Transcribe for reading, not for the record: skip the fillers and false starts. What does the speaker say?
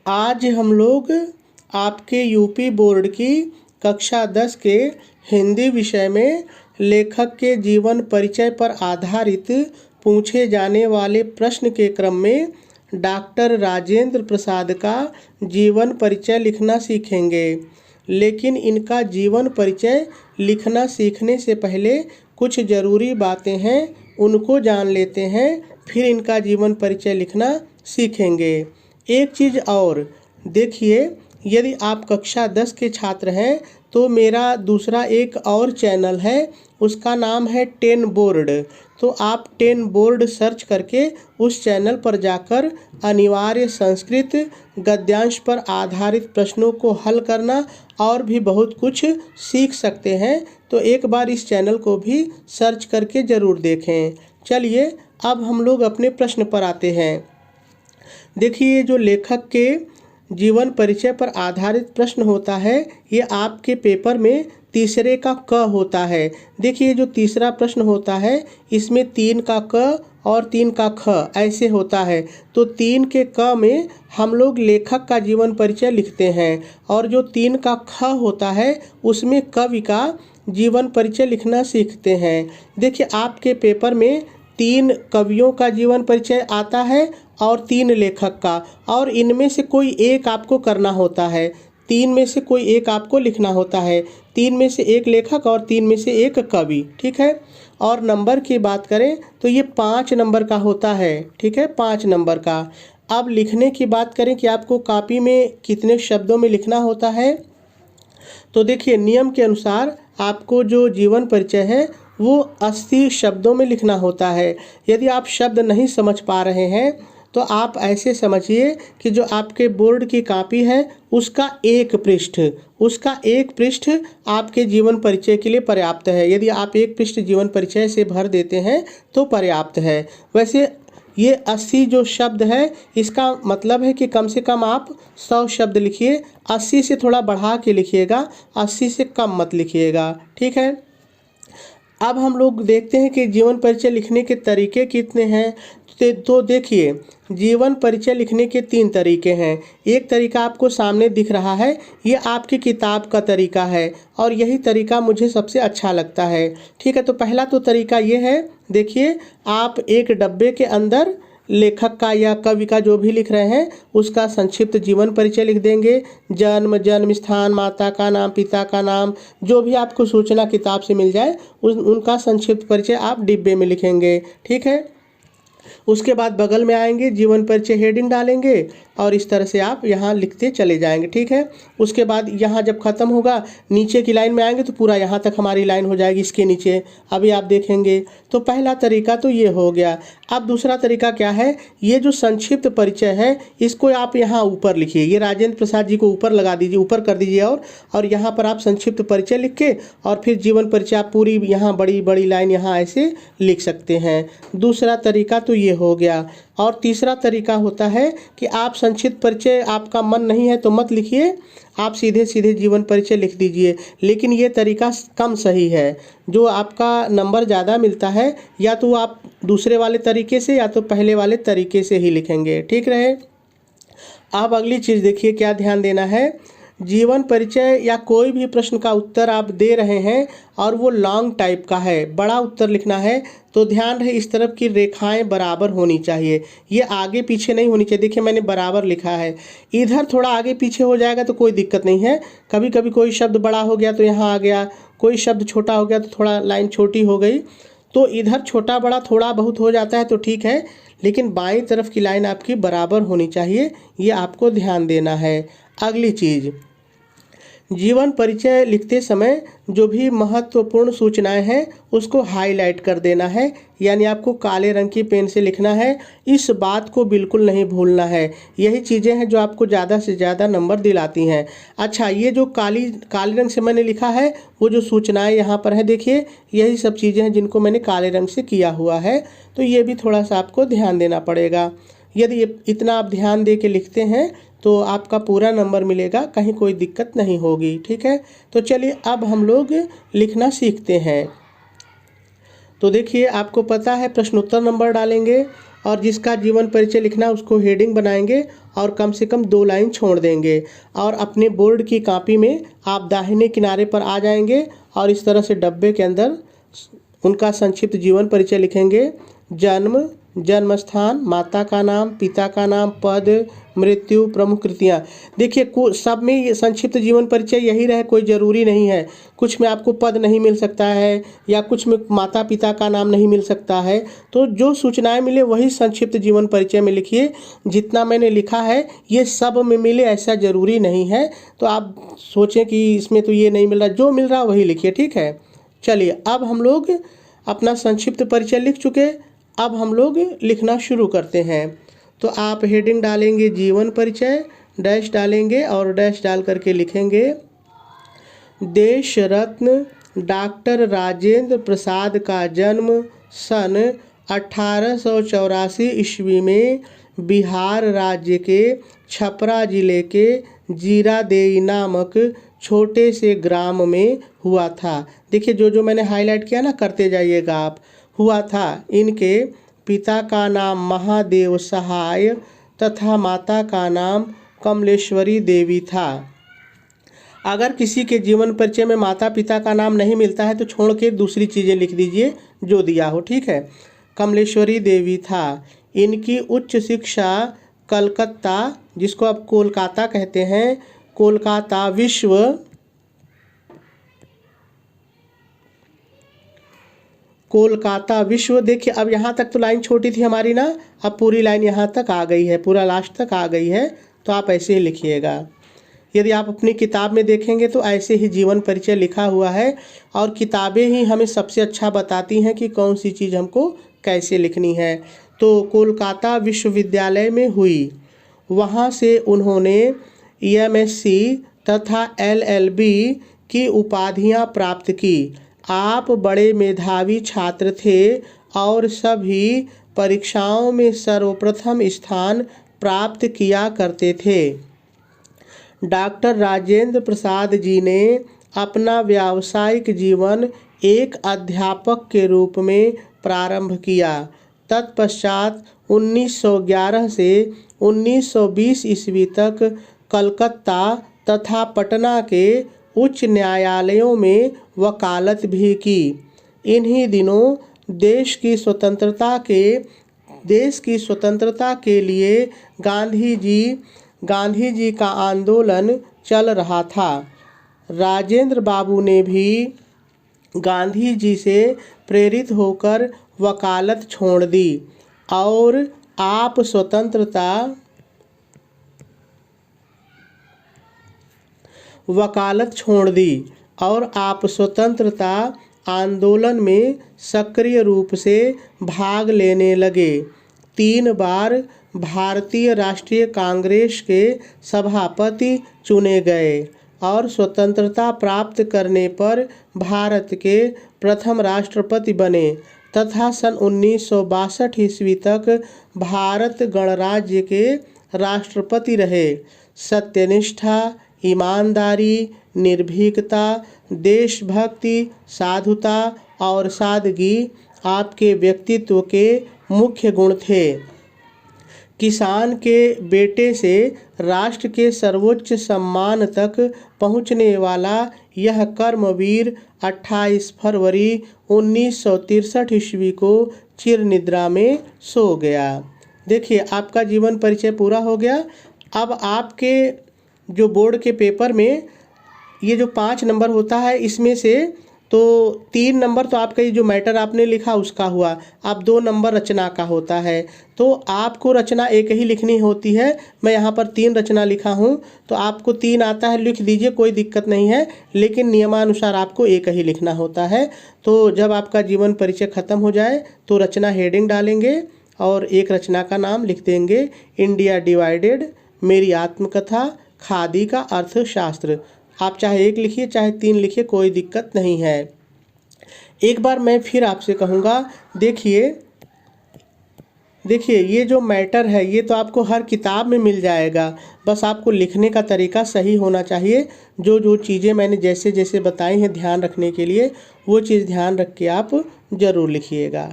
आज हम लोग आपके यूपी बोर्ड की कक्षा 10 के हिंदी विषय में लेखक के जीवन परिचय पर आधारित पूछे जाने वाले प्रश्न के क्रम में डॉक्टर राजेंद्र प्रसाद का जीवन परिचय लिखना सीखेंगे। लेकिन इनका जीवन परिचय लिखना सीखने से पहले कुछ ज़रूरी बातें हैं, उनको जान लेते हैं, फिर इनका जीवन परिचय लिखना सीखेंगे। एक चीज़ और देखिए, यदि आप कक्षा 10 के छात्र हैं तो मेरा दूसरा एक और चैनल है, उसका नाम है 10 बोर्ड। तो आप 10 बोर्ड सर्च करके उस चैनल पर जाकर अनिवार्य संस्कृत गद्यांश पर आधारित प्रश्नों को हल करना और भी बहुत कुछ सीख सकते हैं। तो एक बार इस चैनल को भी सर्च करके ज़रूर देखें। चलिए अब हम लोग अपने प्रश्न पर आते हैं। देखिए, जो लेखक के जीवन परिचय पर आधारित प्रश्न होता है, ये आपके पेपर में तीसरे का क होता है। देखिए, जो तीसरा प्रश्न होता है इसमें 3 का क और 3 का ख ऐसे होता है। तो 3 के क में हम लोग लेखक का जीवन परिचय लिखते हैं और जो 3 का ख होता है उसमें कवि का जीवन परिचय लिखना सीखते हैं। देखिए, आपके पेपर में 3 कवियों का जीवन परिचय आता है और 3 लेखक का, और इनमें से कोई एक आपको करना होता है। 3 में से कोई एक आपको लिखना होता है। 3 में से एक लेखक और 3 में से एक कवि, ठीक है। और नंबर की बात करें तो ये 5 नंबर का होता है, ठीक है, 5 नंबर का। अब लिखने की बात करें कि आपको कॉपी में कितने शब्दों में लिखना होता है, तो देखिए, नियम के अनुसार आपको जो जीवन परिचय है वो 80 शब्दों में लिखना होता है। यदि आप शब्द नहीं समझ पा रहे हैं तो आप ऐसे समझिए कि जो आपके बोर्ड की कॉपी है उसका एक पृष्ठ आपके जीवन परिचय के लिए पर्याप्त है। यदि आप एक पृष्ठ जीवन परिचय से भर देते हैं तो पर्याप्त है। वैसे ये 80 जो शब्द है इसका मतलब है कि कम से कम आप 100 शब्द लिखिए। 80 से थोड़ा बढ़ा के लिखिएगा, 80 से कम मत लिखिएगा, ठीक है। अब हम लोग देखते हैं कि जीवन परिचय लिखने के तरीके कितने हैं। तो देखिए, जीवन परिचय लिखने के 3 तरीके हैं। एक तरीका आपको सामने दिख रहा है, ये आपकी किताब का तरीका है और यही तरीका मुझे सबसे अच्छा लगता है, ठीक है। तो पहला तो तरीका ये है, देखिए, आप एक डब्बे के अंदर लेखक का या कवि का जो भी लिख रहे हैं उसका संक्षिप्त जीवन परिचय लिख देंगे। जन्म स्थान, माता का नाम, पिता का नाम, जो भी आपको सूचना किताब से मिल जाए उनका संक्षिप्त परिचय आप डिब्बे में लिखेंगे, ठीक है। उसके बाद बगल में आएंगे, जीवन परिचय हेडिंग डालेंगे और इस तरह से आप यहाँ लिखते चले जाएंगे, ठीक है। उसके बाद यहाँ जब ख़त्म होगा नीचे की लाइन में आएंगे तो पूरा यहाँ तक हमारी लाइन हो जाएगी, इसके नीचे अभी आप देखेंगे। तो पहला तरीका तो ये हो गया। अब दूसरा तरीका क्या है, ये जो संक्षिप्त परिचय है इसको आप यहाँ ऊपर लिखिए। ये राजेंद्र प्रसाद जी को ऊपर लगा दीजिए, ऊपर कर दीजिए और यहाँ पर आप संक्षिप्त परिचय लिख के और फिर जीवन परिचय आप पूरी यहाँ बड़ी बड़ी लाइन यहाँ ऐसे लिख सकते हैं। दूसरा तरीका तो ये हो गया। और तीसरा तरीका होता है कि आप संक्षिप्त परिचय, आपका मन नहीं है तो मत लिखिए, आप सीधे सीधे जीवन परिचय लिख दीजिए। लेकिन ये तरीका कम सही है। जो आपका नंबर ज़्यादा मिलता है या तो आप दूसरे वाले तरीके से या तो पहले वाले तरीके से ही लिखेंगे, ठीक रहे। अब अगली चीज़ देखिए, क्या ध्यान देना है। जीवन परिचय या कोई भी प्रश्न का उत्तर आप दे रहे हैं और वो लॉन्ग टाइप का है, बड़ा उत्तर लिखना है, तो ध्यान रहे इस तरफ की रेखाएं बराबर होनी चाहिए, ये आगे पीछे नहीं होनी चाहिए। देखिए, मैंने बराबर लिखा है, इधर थोड़ा आगे पीछे हो जाएगा तो कोई दिक्कत नहीं है। कभी कभी कोई शब्द बड़ा हो गया तो यहाँ आ गया, कोई शब्द छोटा हो गया तो थोड़ा लाइन छोटी हो गई, तो इधर छोटा बड़ा थोड़ा बहुत हो जाता है तो ठीक है, लेकिन बाईं तरफ की लाइन आपकी बराबर होनी चाहिए, ये आपको ध्यान देना है। अगली चीज़, जीवन परिचय लिखते समय जो भी महत्वपूर्ण सूचनाएं हैं उसको हाईलाइट कर देना है, यानी आपको काले रंग की पेन से लिखना है। इस बात को बिल्कुल नहीं भूलना है। यही चीज़ें हैं जो आपको ज़्यादा से ज़्यादा नंबर दिलाती हैं। अच्छा, ये जो काले रंग से मैंने लिखा है वो जो सूचनाएं यहाँ पर है, देखिए, यही सब चीज़ें हैं जिनको मैंने काले रंग से किया हुआ है, तो ये भी थोड़ा सा आपको ध्यान देना पड़ेगा। यदि इतना आप ध्यान दे के लिखते हैं तो आपका पूरा नंबर मिलेगा, कहीं कोई दिक्कत नहीं होगी, ठीक है। तो चलिए अब हम लोग लिखना सीखते हैं। तो देखिए, आपको पता है प्रश्नोत्तर नंबर डालेंगे और जिसका जीवन परिचय लिखना उसको हेडिंग बनाएंगे और कम से कम 2 लाइन छोड़ देंगे और अपने बोर्ड की कॉपी में आप दाहिने किनारे पर आ जाएंगे और इस तरह से डब्बे के अंदर उनका संक्षिप्त जीवन परिचय लिखेंगे। जन्म, जन्म स्थान, माता का नाम, पिता का नाम, पद, मृत्यु, प्रमुख कृतियाँ। देखिए सब में ये संक्षिप्त जीवन परिचय यही रहे, कोई ज़रूरी नहीं है। कुछ में आपको पद नहीं मिल सकता है या कुछ में माता पिता का नाम नहीं मिल सकता है, तो जो सूचनाएं मिले वही संक्षिप्त जीवन परिचय में लिखिए। जितना मैंने लिखा है ये सब में मिले ऐसा ज़रूरी नहीं है, तो आप सोचें कि इसमें तो ये नहीं मिल रहा, जो मिल रहा वही लिखिए, ठीक है। चलिए अब हम लोग अपना संक्षिप्त परिचय लिख चुके, अब हम लोग लिखना शुरू करते हैं। तो आप हेडिंग डालेंगे जीवन परिचय, डैश डालेंगे और डैश डाल करके लिखेंगे देश रत्न डॉक्टर राजेंद्र प्रसाद का जन्म सन 1884 ईस्वी में बिहार राज्य के छपरा जिले के जीरादेई नामक छोटे से ग्राम में हुआ था। देखिए जो मैंने हाईलाइट किया ना, करते जाइएगा आप। हुआ था। इनके पिता का नाम महादेव सहाय तथा माता का नाम कमलेश्वरी देवी था। अगर किसी के जीवन परिचय में माता पिता का नाम नहीं मिलता है तो छोड़ के दूसरी चीज़ें लिख दीजिए जो दिया हो, ठीक है। कमलेश्वरी देवी था। इनकी उच्च शिक्षा कलकत्ता, जिसको आप कोलकाता कहते हैं, कोलकाता विश्व। देखिए अब यहाँ तक तो लाइन छोटी थी हमारी ना, अब पूरी लाइन यहाँ तक आ गई है, पूरा लास्ट तक आ गई है, तो आप ऐसे ही लिखिएगा। यदि आप अपनी किताब में देखेंगे तो ऐसे ही जीवन परिचय लिखा हुआ है और किताबें ही हमें सबसे अच्छा बताती हैं कि कौन सी चीज़ हमको कैसे लिखनी है। तो कोलकाता विश्वविद्यालय में हुई, वहाँ से उन्होंने MSc तथा LLB की उपाधियाँ प्राप्त की। आप बड़े मेधावी छात्र थे और सभी परीक्षाओं में सर्वप्रथम स्थान प्राप्त किया करते थे। डॉक्टर राजेंद्र प्रसाद जी ने अपना व्यावसायिक जीवन एक अध्यापक के रूप में प्रारंभ किया। तत्पश्चात 1911 से 1920 ईस्वी तक कलकत्ता तथा पटना के उच्च न्यायालयों में वकालत भी की। इन्हीं दिनों देश की स्वतंत्रता के लिए गांधी जी का आंदोलन चल रहा था। राजेंद्र बाबू ने भी गांधी जी से प्रेरित होकर वकालत छोड़ दी और आप स्वतंत्रता आंदोलन में सक्रिय रूप से भाग लेने लगे। 3 बार भारतीय राष्ट्रीय कांग्रेस के सभापति चुने गए और स्वतंत्रता प्राप्त करने पर भारत के प्रथम राष्ट्रपति बने तथा सन 1962 ईस्वी तक भारत गणराज्य के राष्ट्रपति रहे। सत्यनिष्ठा, ईमानदारी, निर्भीकता, देशभक्ति, साधुता और सादगी आपके व्यक्तित्व के मुख्य गुण थे। किसान के बेटे से राष्ट्र के सर्वोच्च सम्मान तक पहुंचने वाला यह कर्मवीर 28 फरवरी 1963 ईस्वी को चिर निद्रा में सो गया। देखिए आपका जीवन परिचय पूरा हो गया। अब आपके जो बोर्ड के पेपर में ये जो 5 नंबर होता है, इसमें से तो 3 नंबर तो आपका ये जो मैटर आपने लिखा उसका हुआ। अब 2 नंबर रचना का होता है, तो आपको रचना एक ही लिखनी होती है। मैं यहाँ पर 3 रचना लिखा हूँ, तो आपको 3 आता है, लिख दीजिए, कोई दिक्कत नहीं है, लेकिन नियमानुसार आपको एक ही लिखना होता है। तो जब आपका जीवन परिचय ख़त्म हो जाए तो रचना हेडिंग डालेंगे और एक रचना का नाम लिख देंगे इंडिया डिवाइडेड, मेरी आत्मकथा, खादी का अर्थशास्त्र। आप चाहे 1 लिखिए चाहे 3 लिखिए, कोई दिक्कत नहीं है। एक बार मैं फिर आपसे कहूँगा, देखिए ये जो मैटर है ये तो आपको हर किताब में मिल जाएगा, बस आपको लिखने का तरीका सही होना चाहिए। जो चीज़ें मैंने जैसे बताई हैं ध्यान रखने के लिए, वो चीज़ ध्यान रख के आप ज़रूर लिखिएगा।